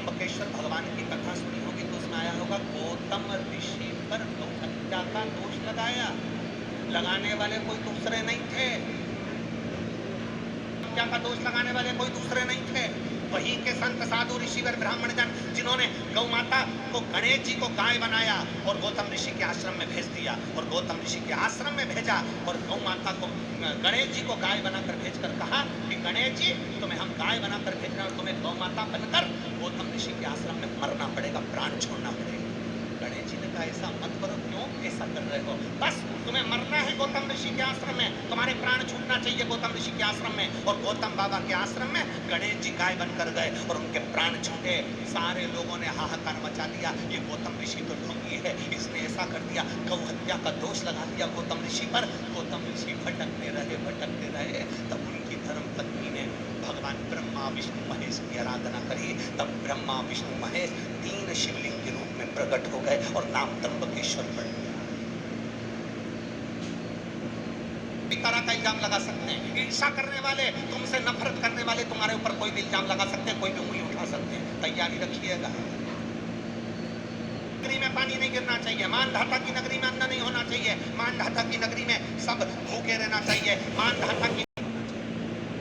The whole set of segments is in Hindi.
त्र्यंबकेश्वर भगवान की कथा सुनी होगी तो उसमें आया होगा गौतम ऋषि पर गौ हत्या का दोष लगाया। लगाने वाले कोई दूसरे नहीं थे, हत्या का दोष लगाने वाले कोई दूसरे नहीं थे, वही के संत साधु ऋषिवर ब्राह्मण जन, जिन्होंने गौ माता को गणेश जी को गाय बनाया और गौतम ऋषि के आश्रम में भेज दिया, और गौतम ऋषि के आश्रम में भेजा और गौ माता को गणेश जी को गाय बनाकर भेजकर कहा कि गणेश जी तुम्हें हम गाय बनाकर भेज रहे हैं और तुम्हें गौ माता बनकर गौतम ऋषि के आश्रम में मरना पड़ेगा, प्राण छोड़ना पड़ेगा। गणेश जी ने कहा ऐसा मत करो, क्यों ऐसा कर रहे हो, बस तुम्हें मरना है गौतम ऋषि के आश्रम में, तुम्हारे प्राण छूटना चाहिए गौतम ऋषि के आश्रम में। और गौतम बाबा के आश्रम में गणेश जी गाय बनकर गए और उनके प्राण छूटे। सारे लोगों ने हाहाकार मचा दिया, ये गौतम ऋषि तो ढोंगी है, इसने ऐसा कर दिया, गौ हत्या का दोष लगा दिया गौतम ऋषि पर। गौतम ऋषि भटकते रहे। तब उनकी धर्म पत्नी ने भगवान ब्रह्मा विष्णु महेश की आराधना करी। तब ब्रह्मा विष्णु महेश 3 शिवलिंग के रूप में प्रकट हो गए और नाम त्र्यंबकेश्वर पड़ गया। तरह का इल्जाम लगा सकते हैं, ईर्षा करने वाले, तुमसे नफरत करने वाले तुम्हारे ऊपर कोई भी इल्जाम लगा सकते हैं, कोई भी उंगली उठा सकते हैं, तैयारी रखिएगा। नगरी में पानी नहीं गिरना चाहिए, मानधाता की नगरी में अन्न नहीं होना चाहिए, मानधाता की नगरी में सब भूखे रहना चाहिए, मानधाता की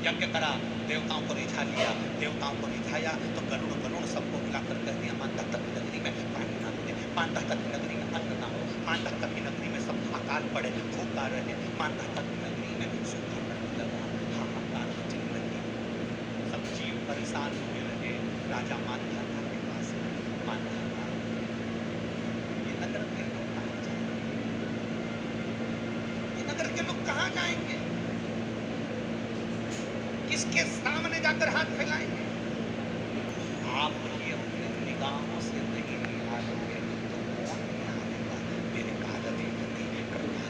यज्ञ करा, देवताओं को रिझा लिया, देवताओं को रिझाया तो गरुड़ सबको मिलाकर कह दिया मानधाता की नगरी में पानी ना मिले, मानधाता की नगरी में अन्न ना हो, मानधाता की नगरी में सब अकाल पड़े, भूखा रहे, मानधाता की नगरी में सूखा पड़ने लगा, हाहाकार मचने लगी, सब जीव परेशान होने लगे। राजा मानधाता के पास मानधाता, ये नगर के लोग कहाँ जाएंगे, ये नगर के लोग कहाँ जाएंगे, किसके सामने जाकर हाथ फैलाएंगे? आप ये अपने निगाहों से नहीं निहारोगे तो कौन निहारेगा? मेरे कागज नहीं करना।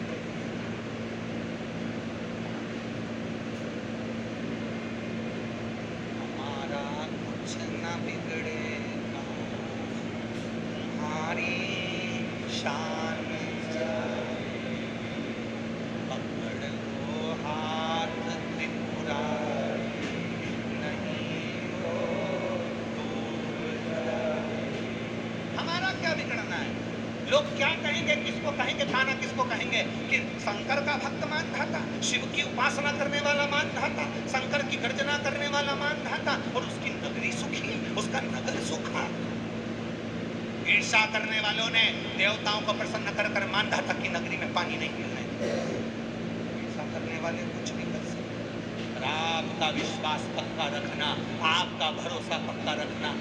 हमारा कुछ न बिगड़ेगा, तुम्हारी शान पकड़ लो हाथ त्रिपुरा, लोग क्या कहेंगे, किसको कहेंगे, थाना किसको कहेंगे कि शंकर का भक्त मानधाता, शिव की उपासना करने वाला मानधाता, शंकर की गर्जना करने वाला मानधाता, और उसकी नगरी सुखी, उसका नगर सुखा। ईर्षा करने वालों ने देवताओं को प्रसन्न कर मानधाता की नगरी में पानी नहीं मिलने दिया। ईर्षा करने वाले कुछ भी कर सकते। आपका विश्वास पक्का रखना, आपका भरोसा पक्का रखना,